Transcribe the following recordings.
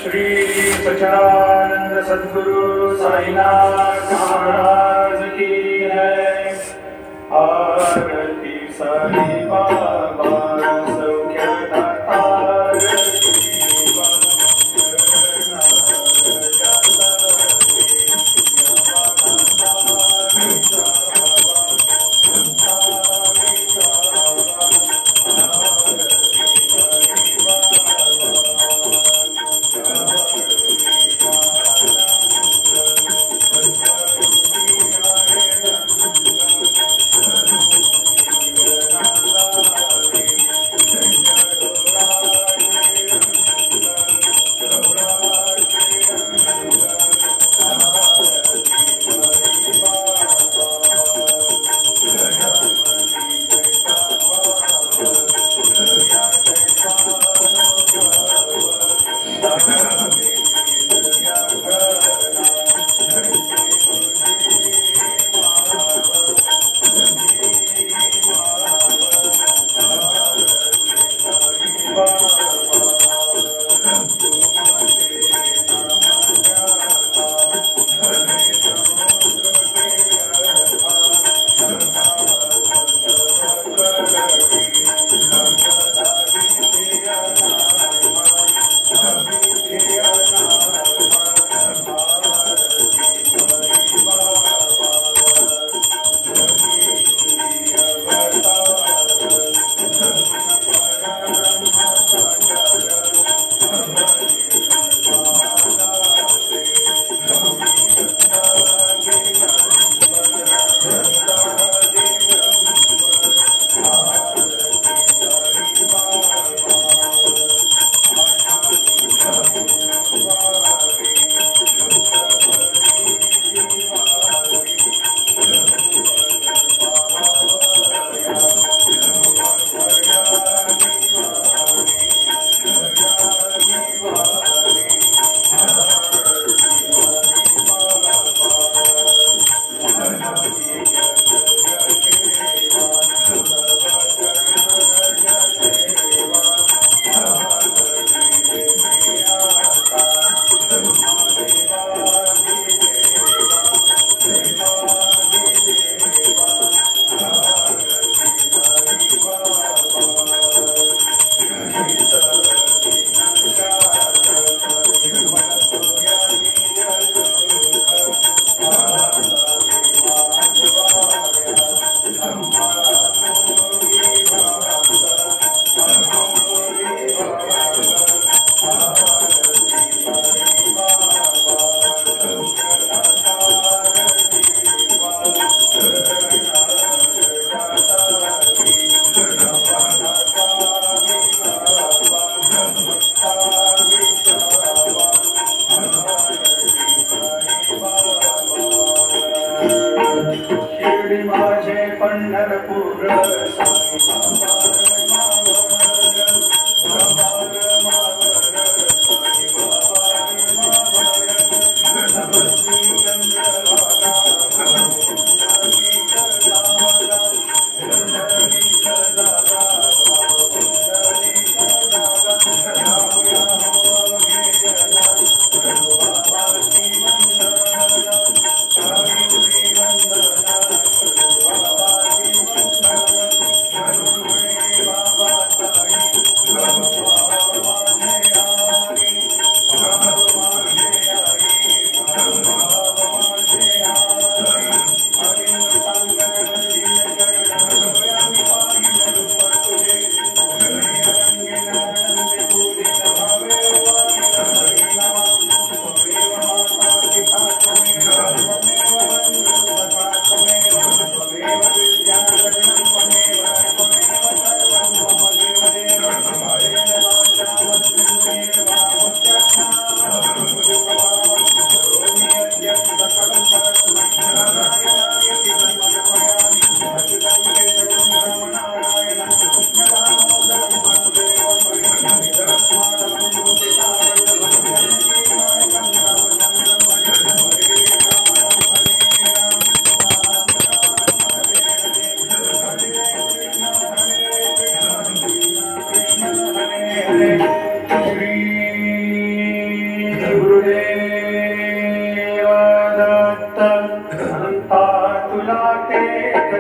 श्री सच्चिदानंद सद्गुरु साईनाथ महाराज की जय। आरती साई बाबा सौख्य दाता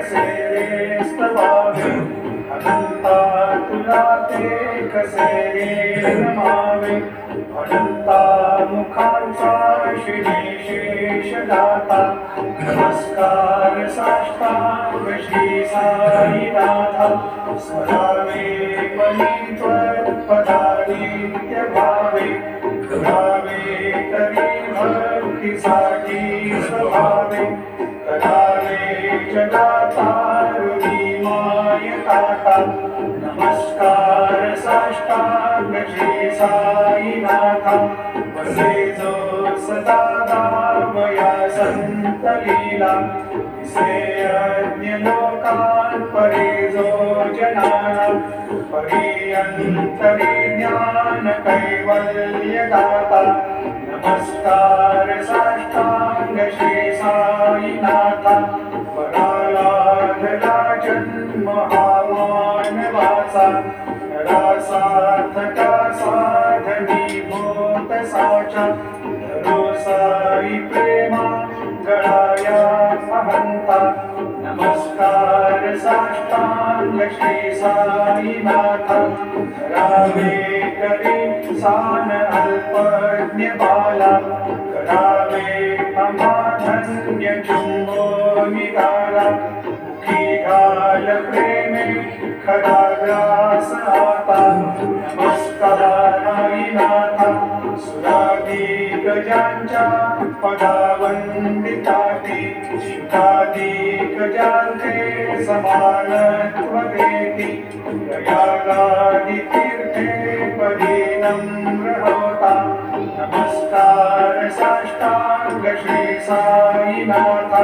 कसे रे स्तवावे अनंता तुला ते कसे रे नमावे अनंता मुखांचा श्री शेष दाता नमस्कार साष्टांग श्री साईनाथा स्मरावे मनी त्वत्पदादित्य भावे करावे तरी भक्तीसाठी स्वभावे करावे जगातारुणी मायताता नमस्कार साष्टांग श्री साईनाथा वसे जो सदा दामया संत लीला दिसे अन्य लोकान् परे जो जनाना परियंतरी ज्ञान कैवल्य दाता नमस्कार साष्टांग श्री साईनाथा परालाधला जन्म हा मानवाचा नरासार्थका साधनी भूत साचा धरो साई प्रेमा गळाया महंता नमस्कार साष्टांग श्री साईनाथा करावे करी सान अल्पज्ञ बाला करावे अमाधन्य चुंबो निराला मुखी घाल प्रेमे खरा ग्रास आता नमस्काराईनाथा सुरादी गजांच्या पदावंदिताती शिखादी गजांचे समानत्व देती प्रयागादि तीर्थे पदी नम्र होता नमस्कार साष्टांग श्री साईनाथा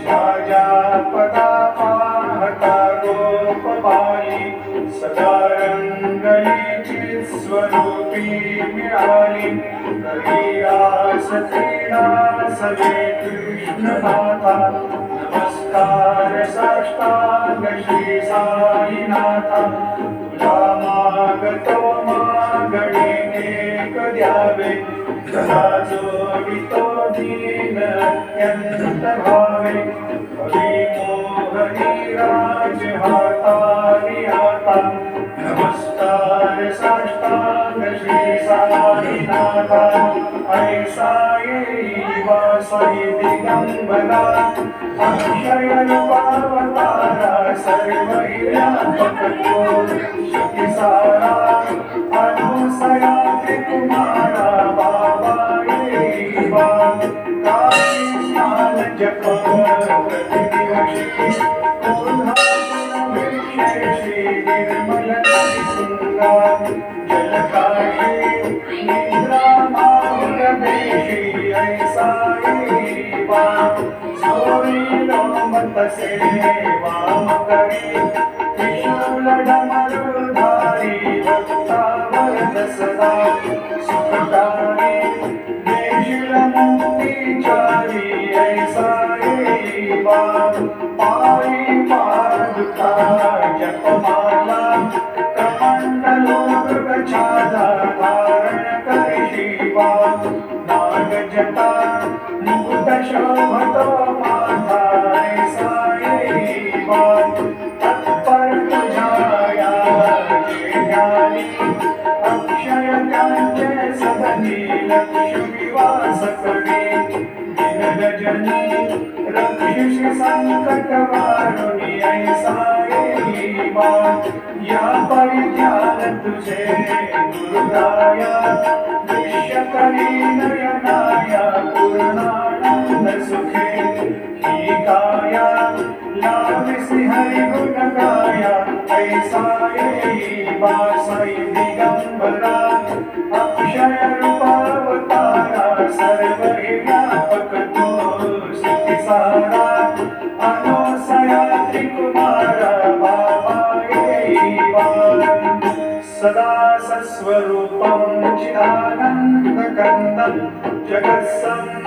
शाजा पदा पाहता गोपबाई सदा रंगलीची स्वरूपी मिळाली करी आसतीना सवे कृष्णनाथा नमस्कार साष्टांग श्री साईनाथा तुला मागतो मागणे एक द्यावे तुला जोडितो दीन अत्यंत भावे हरी मोहनी राज हातारी आता नमस्कार साष्टांग श्री साईनाथा ऐसा येई वासाई दिगंबरा अक्षय रूपावतारा सर्व व्यापक शक्ती सारा अनुसया त्रिकुमारा बाबा येई बा काळी स्नान जप प्रतिदिवशी श्री निर्मल गंगा जलकाशी निद्रा मार्गदेशी ऐसा येवा सोई लोमत से वाम करी त्रिशूल डमरुधारी भक्ता वरद सदा सुखकारी देशील मुक्तिचारी ऐसा येवा पायी पादुका जपमाला कमंडलो मृगछाला धारण करी शिवा नाग जटा मुकुट शोभतो माथा ऐसा येवा तत्पर तुझाया जे ज्ञानी अक्षय ज्ञानचे सदनी लक्ष्मी वास करी दिन रजनी रक्षिषि संकट वारुणी ऐसा येवा या परिध्यान तुझे गुरुदाया दृश्य करी नयनाया पूर्णानंद सुखे ही काया लाविसी हरि गुण गाया ऐसा येवा साई दिगंबरा अक्षय रूपावतारा सर्व व्यापक तो शक्ती सारा अनुसया त्रिकुमारा बाबा येईवा सदा सस्वरूपं चिदानन्दकन्दं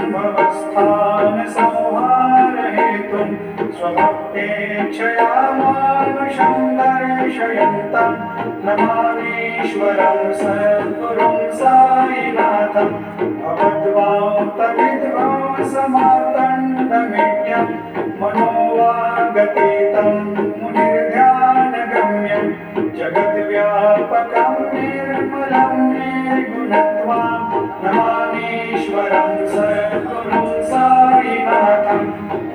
जगत्सम्भवस्थान संहार हेतुं स्वभक्तेच्छया मानुषं दर्शयन्तं नमामीश्वरं सद्गुरुं साईनाथं भगवद्वान्तविध्वंसमार्तण्डमेड्यं मनोवागतीतं मुनिर्ध्यानगम्यं जगद्व्यापकं निर्मलं निर्गुणत्वं नमामीश्वरं सद्गुरुं साईनाथं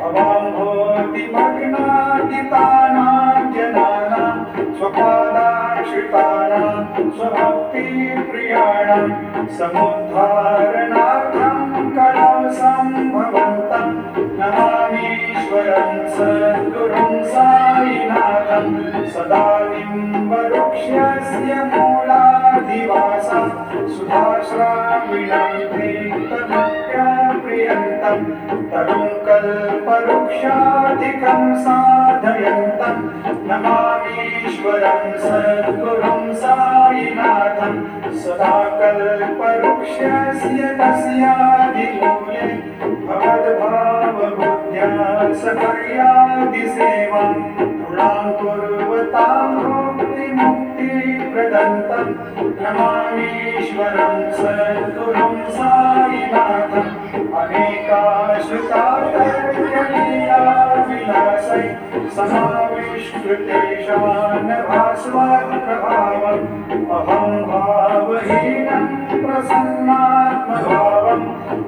भवाम्भोतिमग्नादितानां जनानां स्वपादाश्रितानां स्वभक्तिप्रियाणां समुद्धारणार्थं कलौ सम्भवन्तं नमामीश्वरं सद्गुरुं साईनाथं सदा निम्बवृक्षस्य मूलाधिवासं सुधाश्राविणं प्रीतभक्त्यप्रियन्तं तरुं कल्पवृक्षाधिकं साधयन्तं नमामीश्वरं सद्गुरुं साईनाथं सदा कल्पवृक्षस्य तस्यादिमूले भवद्भावबुद्ध्या सकर्यादिसेवां नृणां कुर्वतां मुक्तिप्रदन्तं नमामीश्वरं सद्गुरुं साईनाथं अनेकाश्रितातर्कलीलाविलासै समाविष्कृतेषान् भास्वत्प्रभावम् अहं भावहीनं प्रसन्नात्मभावं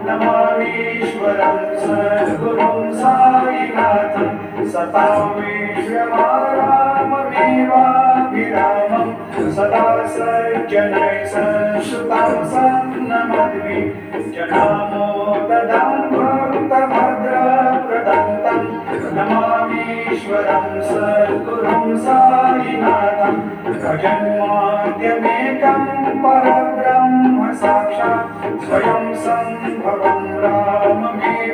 नमामीश्वरं सद्गुरुं साईनाथं सतां विश्वमाराममेवाभिरामं सदा सज्जनैः संश्रुतं सन्नमद्भि जनामोददां भक्तभद्रप्रदन्तं नमामीश्वरं सद्गुरुं साईनाथं भजन्माद्यमेकं परब्रह्म साक्षात् स्वयं सम्भवं राममेवावतीर्णं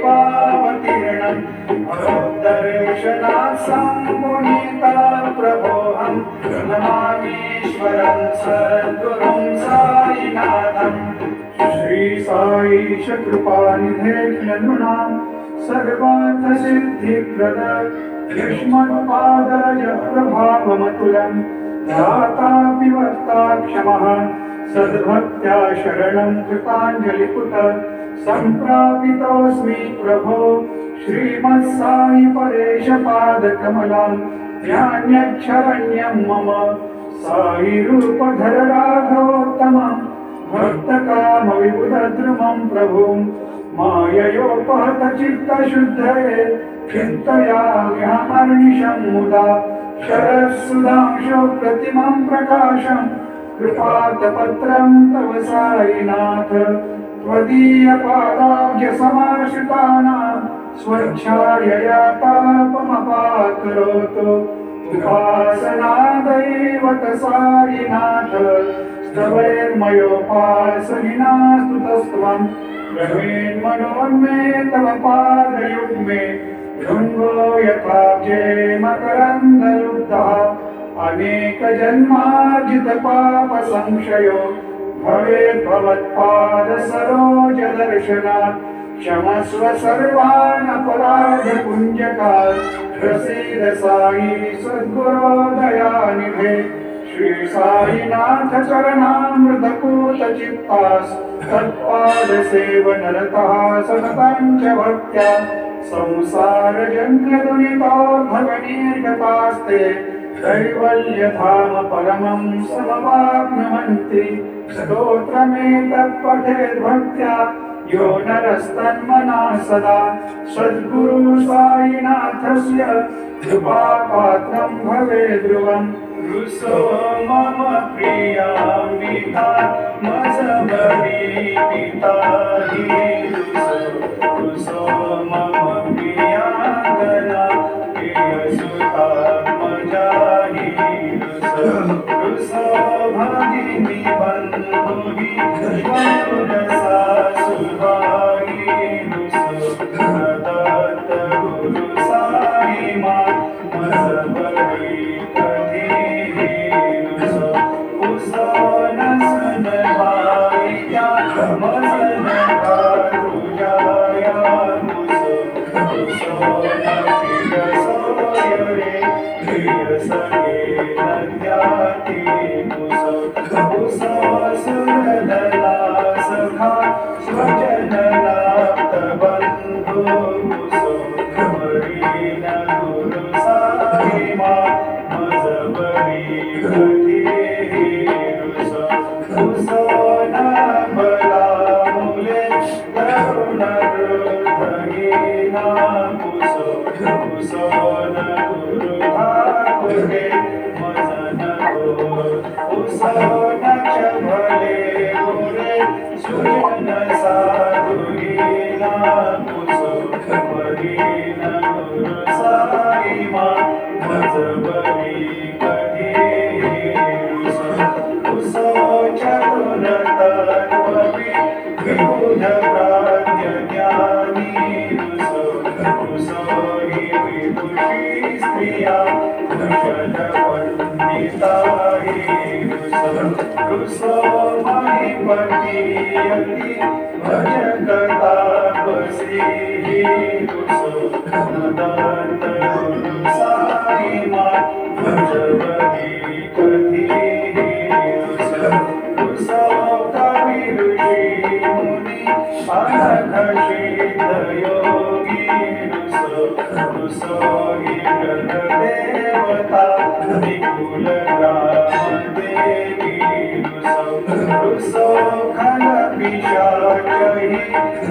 भगवद्दर्शनात् सम्मुनितप्रभोऽहं नमामीश्वरं सद्गुरुं साईनाथं श्री साईश कृपानिधे नृणां सर्वार्थसिद्धिप्रद युष्मत्पादज प्रभावमतुलं दातापि वक्ता क्षमः सद्भक्त्या शरणं कृताञ्जलिपुत सम्प्रापितोऽस्मि प्रभो श्रीमत्साई परेश पादकमलं ध्यान्यच्छरण्यं मम साई रूपधर राघवोत्तमं भक्तकामविबुधद्रुमं प्रभुं माययोपहतचित्तशुद्धये चिन्तयाम्यहमर्निशं मुदा शरत्सुधांशो प्रतिमं प्रकाशं कृपातपत्रं तव साईनाथ त्वदीयपादाब्जसमाश्रितानां स्वच्छायया तापमपाकरोतु उपासनादैवत साईनाथ स्तवैर्मयोपासनिना स्तुतस्त्वं ब्रह्मेन्मनोन्मे तव पादयुग्मे भृङ्गो यथाब्जे मकरन्दलुब्धः अनेकजन्मार्जितपापसंशयो भवेद्भवत्पादसरोजदर्शनात् क्षमस्व सर्वान् अपराधपुञ्जकात् प्रसीद साई सद्गुरो दयानिधे श्री साईनाथ चरणामृतपूतचित्तास् तत्पादसेवनरतः सततं च भक्त्या संसारजन्यदुरितोद्भवनिर्गतास्ते कैवल्यधाम परमं समवाप्नुवन्ति स्तोत्रमेतत्पठेद्भक्त्या यो नरस्तन्मना सदा सद्गुरु साईनाथस्य कृपापात्रं भवेद्ध्रुवम् रुसो मम प्रिया विधात्मसमरीपिता रुसो मम प्रियाङ्गना प्रियसुतात्मजाहि रुसो भगिनी बन्धुहि वपुरसा सुभागि रुसो दत्त गुरु साई मां मसबरी Masa सुरदला सखा स्वजनलाप्तबन्धो मरीन गुरु साईमा मजबरी रुसो नबला मुले तरुण हृदयीना पुसो न गुरु ठाकुरे मजन पुसो न भले गुरे सुजन साधुरीना पुसो मरीन गुरु साईमा मजबरी पुसो चतुरतत्ववि विबुध प्राज्ञ ज्ञानी पुसो हि विदुषी स्त्रिया कुशल पंडिता हि पुसो महिपति यति भजकतापसी हि पुसो नदंत गुरु साईमा मजबरी कथि पुसो कवि ऋषि मुनि अनघ सिद्ध योगी पुसो हि ग्रह देवता विपुल ग्राम देवी पुसो खल पिशाच हि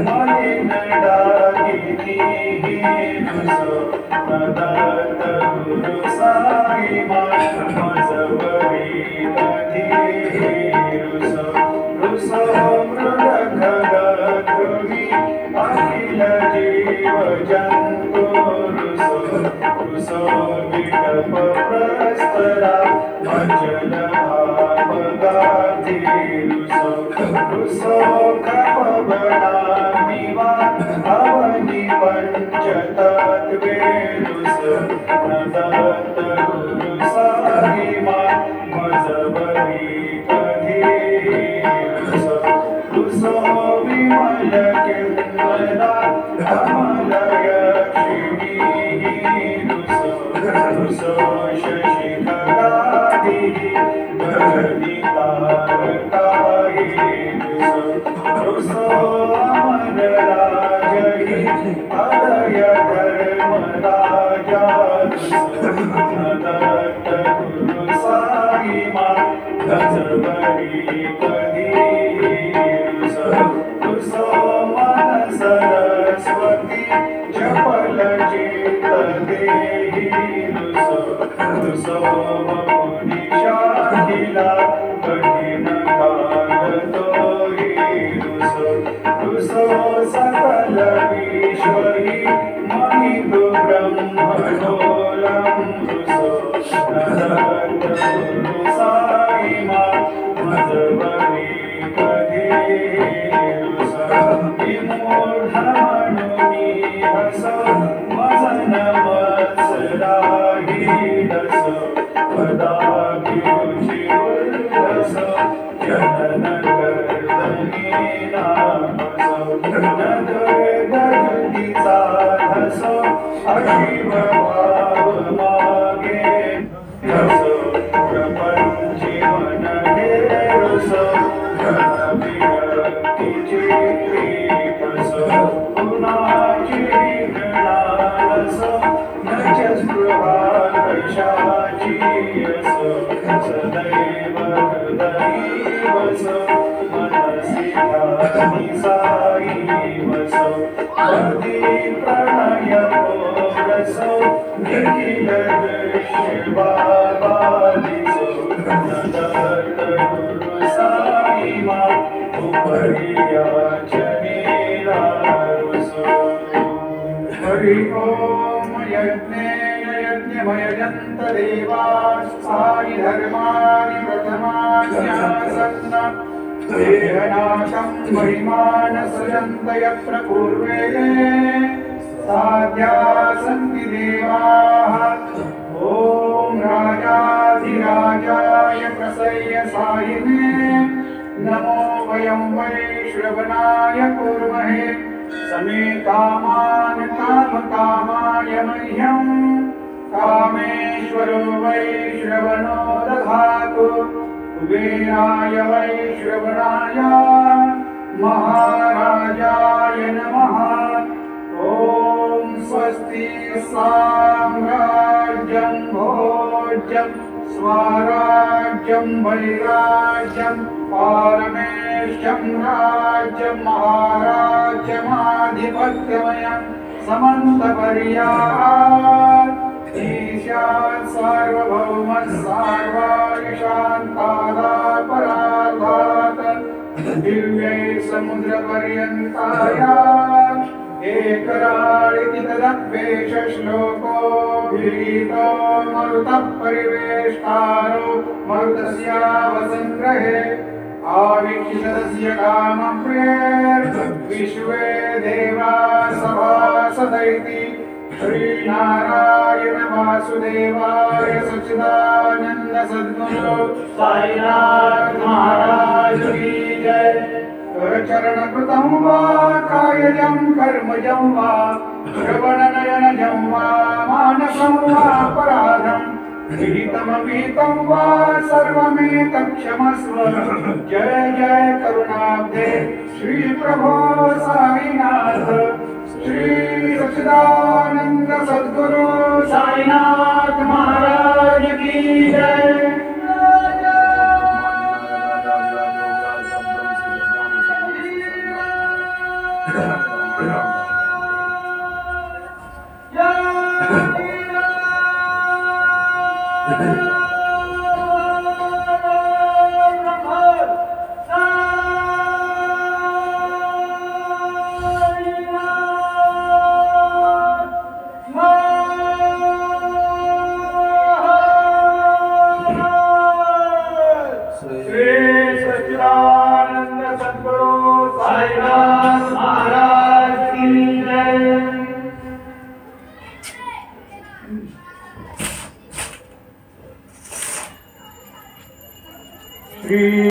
मलिन डाकिनी पुसो नदंत गुरु साईमा मजबरी कथि रुसो मृग खगद्रुमि अखिल जीव जन्तु रुसो विटप प्रस्तरा अचल भावगाति रुसो कपवनामिवा अवनि पञ्चतत्त्वे नदत्त गुरु साईमा मजबरी रुसो विमल किन्नरा कमलयक्षिणी रुसो शशि खगादिः गणितारकाहि रुसो अमरराजहि अदय धर्मराजा नदत्त गुरु साईमा मजबरी रुसो मन सरस्वती चपल चित्त देहि रुसो मुनि शाखिला कठिन काल तोहि रुसो सकल विश्व हि महितु ब्रह्मणोलम् रुसो नदत्त गुरु साईमा मजबरी विमूढमनुनि हसो वसन वत्सराहि दसो पदाभिरुचि उल्लसो जनन गर्दनी नामसो न दुर्गति साधसो अशिव भाव मागे रसो प्रपञ्चीवन हे रुसो पुनाची गणानसो न च स्पृहा वैशाची यसो सदैव हृदयी वसो मनसि ध्यानि साई वसो हृदि प्रणय रसो निखिल दृश्य बाबादिसो नदत्त गुरु साईमा हरि ओम यज्ञेन यज्ञमयजन्त देवाः साई धर्माणि प्रथमान्यासन्न देहनाशं महिमान सृजन्त यत्र पूर्वे साध्या सन्ति देवाः ॐ राजाधिराजाय प्रसय्य सायिने नमो वयं वै श्रवणाय कुर्महे समे कामान् कामकामाय मह्यं कामेश्वरो वै श्रवणो दधातु कुबेराय वैश्रवणाय महाराजाय नमः। ॐ स्वस्ति साम्राज्यं भोज्यं स्वराज्यं वैराज्यं पारमेष्ठ्यं राज्यं महाराज्यमाधिपत्यमयं समन्तपर्यात् ईशान् सार्वभौमः सर्वायुषान्तादापराधात् दिव्यै समुद्रपर्यन्ताया एकराळिति तदप्येष श्लोकोऽभिहितो मरुतः परिवेष्टारो मरुतस्यावसङ्ग्रहे आवीक्षितस्य कामप्रेर्विश्वे देवा सभासदैति श्रीनारायण वासुदेवाय सच्चिदानंद सद्गुरु साईनाथ महाराज की जय। करचरण कृतं वा कायजं कर्मजं वा श्रवणनयनजं वा मानसं वा अपराधं विहितमविहितं वा सर्वमेतत्क्षमस्व। जय जय करुणाब्धे श्री प्रभो साईनाथ श्री सच्चिदानंद सद्गुरु साईनाथ महाराज की जय।